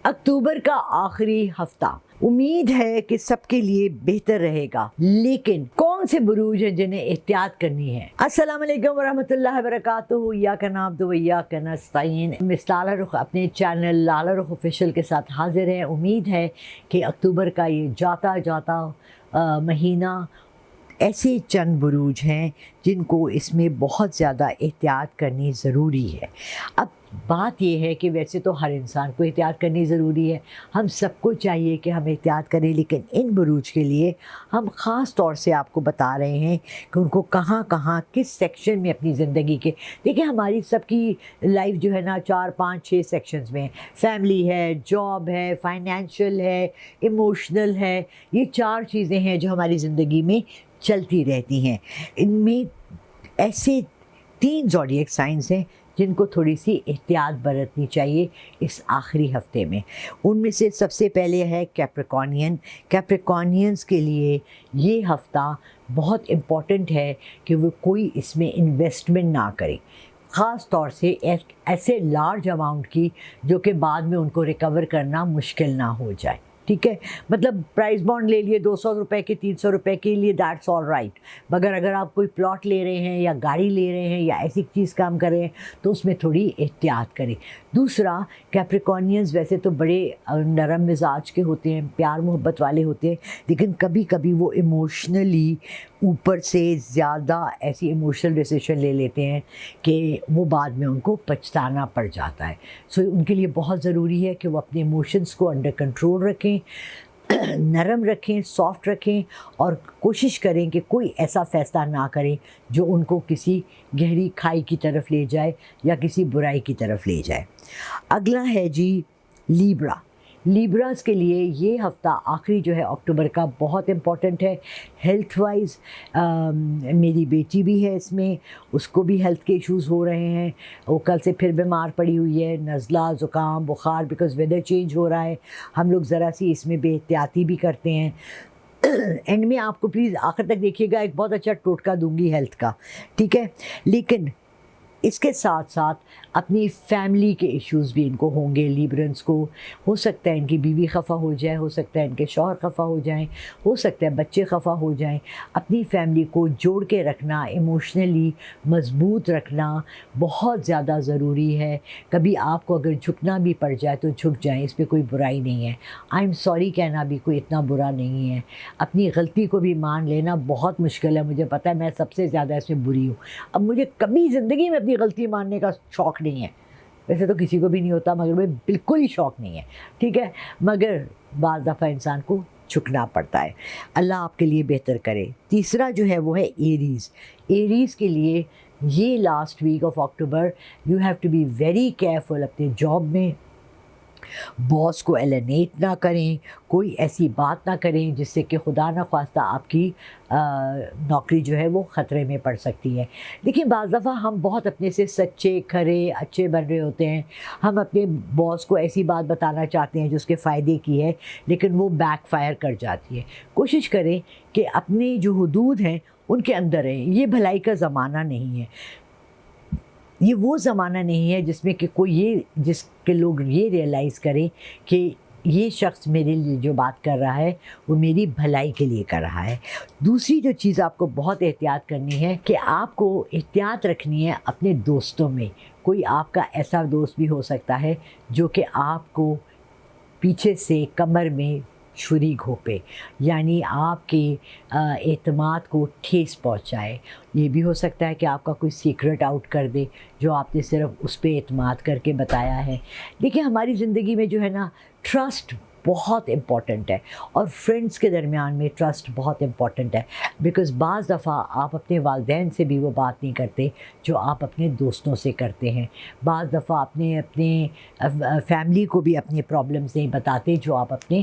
اکتوبر کا آخری ہفتہ امید ہے کہ سب کے لیے بہتر رہے گا، لیکن کون سے بروج ہیں جنہیں احتیاط کرنی ہے؟ السلام علیکم ورحمۃ اللہ وبرکاتہ۔ ایاک نعبد و ایاک نستعین۔ مس لالہ رخ اپنے چینل لالہ رخ آفیشیل کے ساتھ حاضر ہیں۔ امید ہے کہ اکتوبر کا یہ جاتا جاتا مہینہ ایسے چند بروج ہیں جن کو اس میں بہت زیادہ احتیاط کرنی ضروری ہے۔ اب بات یہ ہے کہ ویسے تو ہر انسان کو احتیاط کرنی ضروری ہے، ہم سب کو چاہیے کہ ہم احتیاط کریں، لیکن ان بروج کے لیے ہم خاص طور سے آپ کو بتا رہے ہیں کہ ان کو کہاں کہاں کس سیکشن میں اپنی زندگی کے، دیکھیں ہماری سب کی لائف جو ہے نا 4 5 6 سیکشنز میں، فیملی ہے، جاب ہے، فائنینشیل ہے، ایموشنل ہے، یہ 4 چیزیں ہیں جو ہماری زندگی میں چلتی رہتی ہیں۔ ان میں ایسے 3 زوڈیک سائنز ہیں جن کو تھوڑی سی احتیاط برتنی چاہیے اس آخری ہفتے میں۔ ان میں سے سب سے پہلے ہے کیپریکونین۔ کیپریکونینز کے لیے یہ ہفتہ بہت امپورٹنٹ ہے کہ وہ کوئی اس میں انویسٹمنٹ نہ کرے، خاص طور سے ایسے لارج اماؤنٹ کی جو کہ بعد میں ان کو ریکور کرنا مشکل نہ ہو جائے، ٹھیک ہے؟ مطلب پرائز بانڈ لے لیے 200 روپے کے، 300 روپے کے لیے، دیٹس آل رائٹ، مگر اگر آپ کوئی پلاٹ لے رہے ہیں یا گاڑی لے رہے ہیں یا ایسی چیز کام کر رہے ہیں تو اس میں تھوڑی احتیاط کریں۔ دوسرا، کیپریکونینز ویسے تو بڑے نرم مزاج کے ہوتے ہیں، پیار محبت والے ہوتے ہیں، لیکن کبھی کبھی وہ ایموشنلی اوپر سے زیادہ ایسی ایموشنل ڈیسیشن لے لیتے ہیں کہ وہ بعد میں ان کو پچھتانا پڑ جاتا ہے۔ سو ان کے لیے بہت ضروری ہے کہ وہ اپنے ایموشنس کو انڈر کنٹرول رکھیں، نرم رکھیں، سافٹ رکھیں، اور کوشش کریں کہ کوئی ایسا فیصلہ نہ کریں جو ان کو کسی گہری کھائی کی طرف لے جائے یا کسی برائی کی طرف لے جائے۔ اگلا ہے جی لیبرا۔ لیبراز کے لیے یہ ہفتہ آخری جو ہے اکتوبر کا بہت امپورٹنٹ ہے ہیلتھ وائز۔ میری بیٹی بھی ہے اس میں، اس کو بھی ہیلتھ کے ایشوز ہو رہے ہیں، وہ کل سے پھر بیمار پڑی ہوئی ہے، نزلہ، زکام، بخار، بیکاز ویدر چینج ہو رہا ہے، ہم لوگ ذرا سی اس میں بے احتیاطی بھی کرتے ہیں۔ اینڈ میں آپ کو پلیز آخر تک دیکھیے گا، ایک بہت اچھا ٹوٹکا دوں گی ہیلتھ کا، ٹھیک ہے؟ لیکن اس کے ساتھ ساتھ اپنی فیملی کے ایشوز بھی ان کو ہوں گے۔ لیبرنس کو ہو سکتا ہے ان کی بیوی خفا ہو جائے، ہو سکتا ہے ان کے شوہر خفا ہو جائیں، ہو سکتا ہے بچے خفا ہو جائیں۔ اپنی فیملی کو جوڑ کے رکھنا، ایموشنلی مضبوط رکھنا بہت زیادہ ضروری ہے۔ کبھی آپ کو اگر جھکنا بھی پڑ جائے تو جھک جائیں، اس پہ کوئی برائی نہیں ہے۔ آئی ایم سوری کہنا بھی کوئی اتنا برا نہیں ہے، اپنی غلطی کو بھی مان لینا بہت مشکل ہے، مجھے پتہ ہے میں سب سے زیادہ اس میں بری ہوں۔ اب مجھے کبھی زندگی میں اپنی غلطی ماننے کا شوق نہیں ہے، ویسے تو کسی کو بھی نہیں ہوتا، مگر مجھے بالکل ہی شوق نہیں ہے، ٹھیک ہے؟ مگر بعض دفعہ انسان کو جھکنا پڑتا ہے۔ اللہ آپ کے لیے بہتر کرے۔ تیسرا جو ہے وہ ہے ایریز۔ ایریز کے لیے یہ last week of October you have to be very careful. اپنے جاب میں باس کو ایلینیٹ نہ کریں، کوئی ایسی بات نہ کریں جس سے کہ خدا نخواستہ آپ کی نوکری جو ہے وہ خطرے میں پڑ سکتی ہے۔ لیکن بعض دفعہ ہم بہت اپنے سے سچے، کھرے، اچھے بن رہے ہوتے ہیں، ہم اپنے باس کو ایسی بات بتانا چاہتے ہیں جو اس کے فائدے کی ہے، لیکن وہ بیک فائر کر جاتی ہے۔ کوشش کریں کہ اپنے جو حدود ہیں ان کے اندر رہیں۔ یہ بھلائی کا زمانہ نہیں ہے، یہ وہ زمانہ نہیں ہے جس میں کہ جس کے لوگ یہ ریئلائز کریں کہ یہ شخص میرے لیے جو بات کر رہا ہے وہ میری بھلائی کے لیے کر رہا ہے۔ دوسری جو چیز آپ کو بہت احتیاط کرنی ہے کہ آپ کو احتیاط رکھنی ہے اپنے دوستوں میں۔ کوئی آپ کا ایسا دوست بھی ہو سکتا ہے جو کہ آپ کو پیچھے سے کمر میں چھری گھوپے، یعنی آپ کے اعتماد کو ٹھیس پہنچائے۔ یہ بھی ہو سکتا ہے کہ آپ کا کوئی سیکرٹ آؤٹ کر دے جو آپ نے صرف اس پہ اعتماد کر کے بتایا ہے۔ دیکھیں ہماری زندگی میں جو ہے نا ٹرسٹ بہت امپورٹنٹ ہے، اور فرینڈس کے درمیان میں ٹرسٹ بہت امپورٹنٹ ہے، بیکاز بعض دفعہ آپ اپنے والدین سے بھی وہ بات نہیں کرتے جو آپ اپنے دوستوں سے کرتے ہیں، بعض دفعہ اپنے فیملی کو بھی اپنے پرابلمس نہیں بتاتے جو آپ اپنے